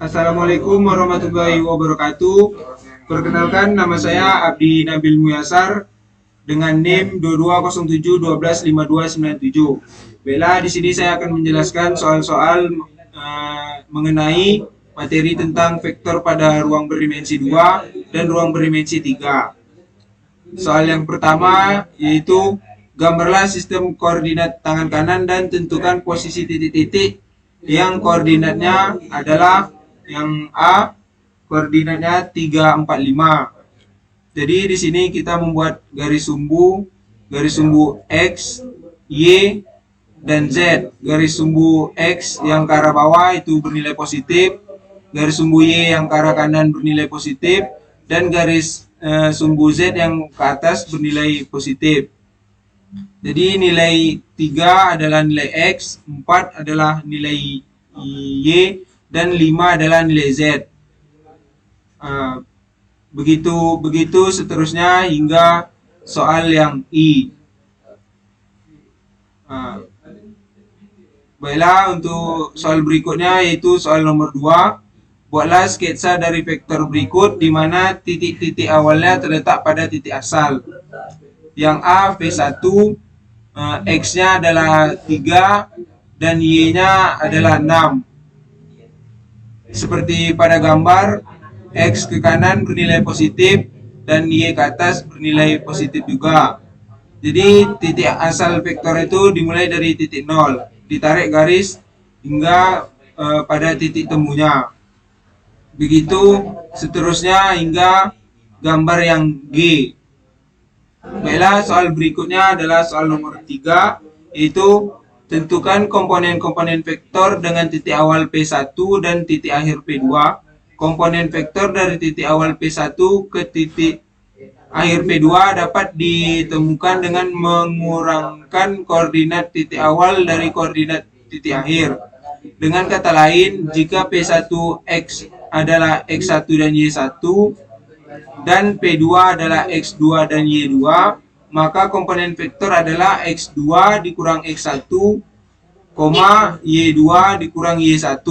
Assalamualaikum warahmatullahi wabarakatuh. Perkenalkan, nama saya Abdi Nabil Muyasar dengan NIM 2207125297. Baiklah, di sini saya akan menjelaskan soal-soal mengenai materi tentang vektor pada ruang berdimensi 2 dan ruang berdimensi 3. Soal yang pertama yaitu gambarlah sistem koordinat tangan kanan dan tentukan posisi titik-titik yang koordinatnya adalah yang A, koordinatnya 3, 4, 5. Jadi di sini kita membuat garis sumbu X, Y, dan Z. Garis sumbu X yang ke arah bawah itu bernilai positif, garis sumbu Y yang ke arah kanan bernilai positif, dan garis sumbu Z yang ke atas bernilai positif. Jadi nilai 3 adalah nilai X, 4 adalah nilai Y, dan 5 adalah nilai Z. Begitu seterusnya hingga soal yang I. Baiklah, untuk soal berikutnya yaitu soal nomor 2. Buatlah sketsa dari vektor berikut di mana titik-titik awalnya terletak pada titik asal. Yang A, V1, X-nya adalah 3 dan Y-nya adalah 6. Seperti pada gambar, X ke kanan bernilai positif dan Y ke atas bernilai positif juga. Jadi titik asal vektor itu dimulai dari titik 0, ditarik garis hingga pada titik temunya. Begitu seterusnya hingga gambar yang G. Baiklah, soal berikutnya adalah soal nomor 3, yaitu tentukan komponen-komponen vektor dengan titik awal P1 dan titik akhir P2. Komponen vektor dari titik awal P1 ke titik akhir P2 dapat ditemukan dengan mengurangkan koordinat titik awal dari koordinat titik akhir. Dengan kata lain, jika P1X adalah X1 dan Y1 dan P2 adalah X2 dan Y2, maka komponen vektor adalah X2 dikurang X1, Y2 dikurang Y1.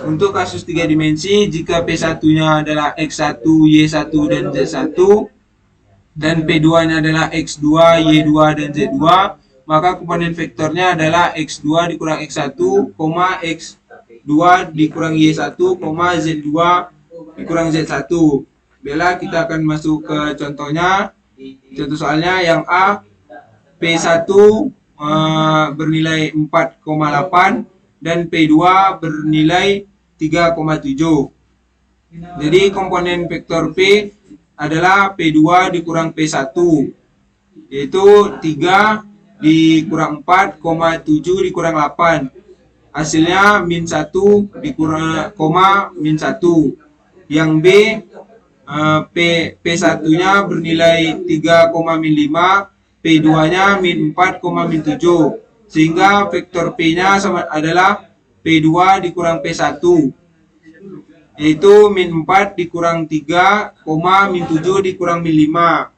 Untuk kasus 3 dimensi, jika P1-nya adalah X1, Y1, dan Z1, dan P2-nya adalah X2, Y2, dan Z2, maka komponen vektornya adalah X2 dikurang X1, X2 dikurang Y1, Z2 dikurang Z1. Baiklah, kita akan masuk ke contohnya. Contoh soalnya yang A, P1 bernilai 4,8 dan P2 bernilai 3,7. Jadi komponen vektor P adalah P2 dikurang P1, yaitu 3 dikurang 4, 7 dikurang 8. Hasilnya min 1 dikurang, min 1. Yang B, P1-nya bernilai 3, min 5, P2-nya min 4, min 7. Sehingga vektor P-nya adalah P2 dikurang P1, yaitu min 4 dikurang 3, min 7 dikurang min 5.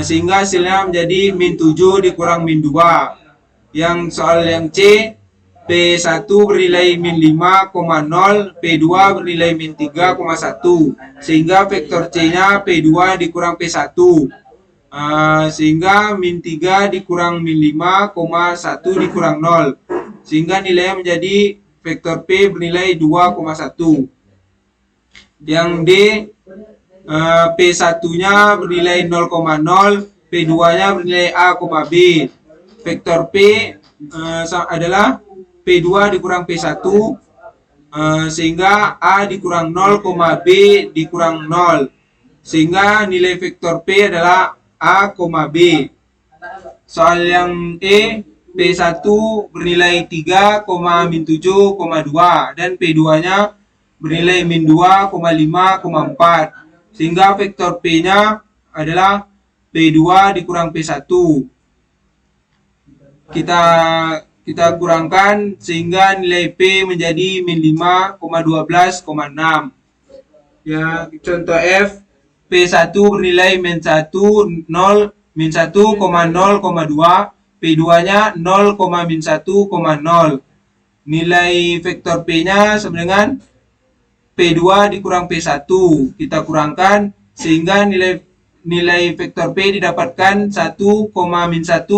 Sehingga hasilnya menjadi min 7 dikurang min 2. Yang soal yang C, P1 bernilai min 5,0, P2 bernilai min 3,1. Sehingga vektor C-nya P2 dikurang P1. Sehingga min 3 dikurang min 5, 1 dikurang 0. Sehingga nilainya menjadi vektor P bernilai 2,1. Yang D, P1-nya bernilai 0,0, P2-nya bernilai A, B. Vektor P adalah P2 dikurang P1, sehingga A dikurang 0, B dikurang 0. Sehingga nilai vektor P adalah A, B. Soal yang E, P1 bernilai 3, min 7,2 dan P2-nya bernilai min 2, 5,4. Sehingga vektor P-nya adalah P2 dikurang P1. Kita kurangkan sehingga nilai P menjadi min 5,12,6. Ya, contoh F, P1 bernilai min 1, 0, min 1,0,2, P2-nya 0, min 1,0. Nilai vektor P-nya sama dengan P2 dikurang P1. Kita kurangkan sehingga nilai vektor P didapatkan 1, min 1,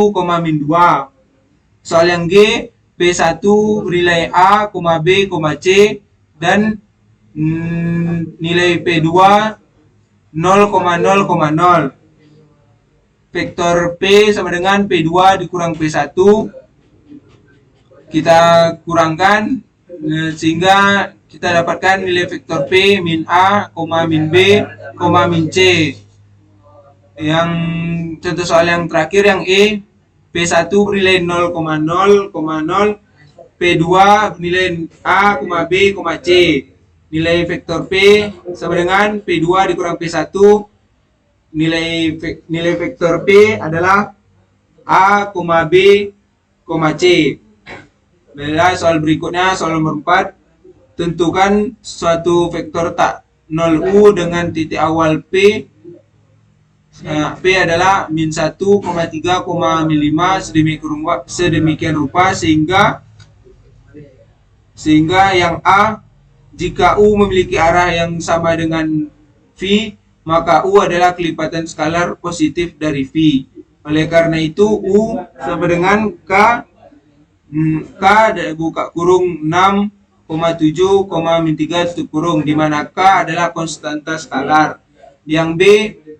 min 2. Soal yang G, P1 bernilai A, B, C, dan nilai P2 0,0,0. Vektor P sama dengan P2 dikurang P1. Kita kurangkan sehingga kita dapatkan nilai vektor P min A, min B, min C. Yang contoh soal yang terakhir yang E, P1 bernilai 0,0,0, P2 bernilai A, B, C. Nilai vektor P sama dengan P2 dikurang P1. Nilai vektor P adalah A, B, C. Baiklah, soal berikutnya, soal nomor 4. Tentukan suatu vektor tak 0U dengan titik awal P. P adalah min 1, 3, min 5 sedemikian rupa sehingga yang A, jika U memiliki arah yang sama dengan V, maka U adalah kelipatan skalar positif dari V. Oleh karena itu U sama dengan K buka kurung 6,7, min 3 tutup kurung, di mana K adalah konstanta skalar. Yang B,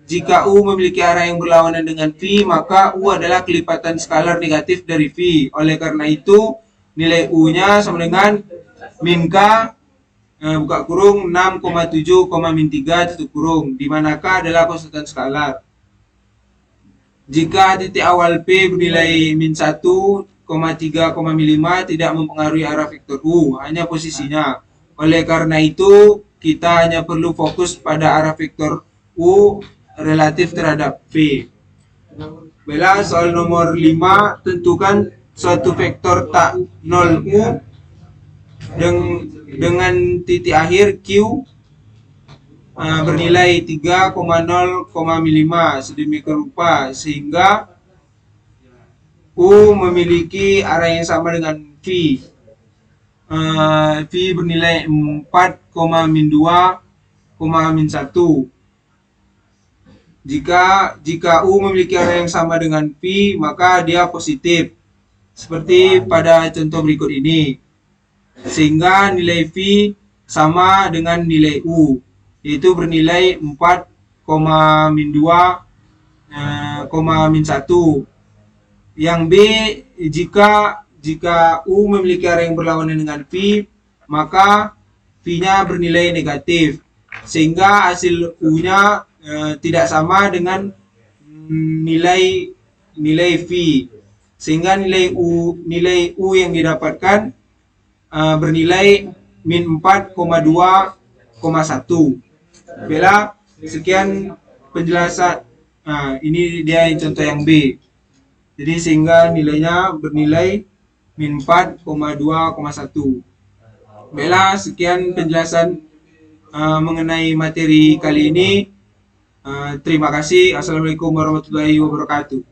jika U memiliki arah yang berlawanan dengan V, maka U adalah kelipatan skalar negatif dari V. Oleh karena itu nilai U-nya sama dengan min K buka kurung 6,7, min 3 tutup kurung, di mana K adalah konstantan skalar. Jika titik awal P bernilai min 1, 3, min 5 tidak mempengaruhi arah vektor U, hanya posisinya. Oleh karena itu kita hanya perlu fokus pada arah vektor U relatif terhadap V. Baiklah, soal nomor 5. Tentukan suatu vektor tak 0U dengan titik akhir Q bernilai 3,0, min 5 sedemikian rupa sehingga U memiliki arah yang sama dengan V. V bernilai 4, min 2, min 1. Jika U memiliki arah yang sama dengan V, maka dia positif, seperti pada contoh berikut ini. Sehingga nilai V sama dengan nilai U, yaitu bernilai 4, min 2, min 1. Yang B, jika U memiliki arah yang berlawanan dengan V, maka V-nya bernilai negatif, sehingga hasil U-nya tidak sama dengan nilai V, sehingga nilai U yang didapatkan bernilai min 4,2,1. Baiklah, sekian penjelasan. Ini dia yang contoh yang B. Jadi sehingga nilainya bernilai min 4,2,1. Baiklah, sekian penjelasan mengenai materi kali ini. Terima kasih. Assalamualaikum warahmatullahi wabarakatuh.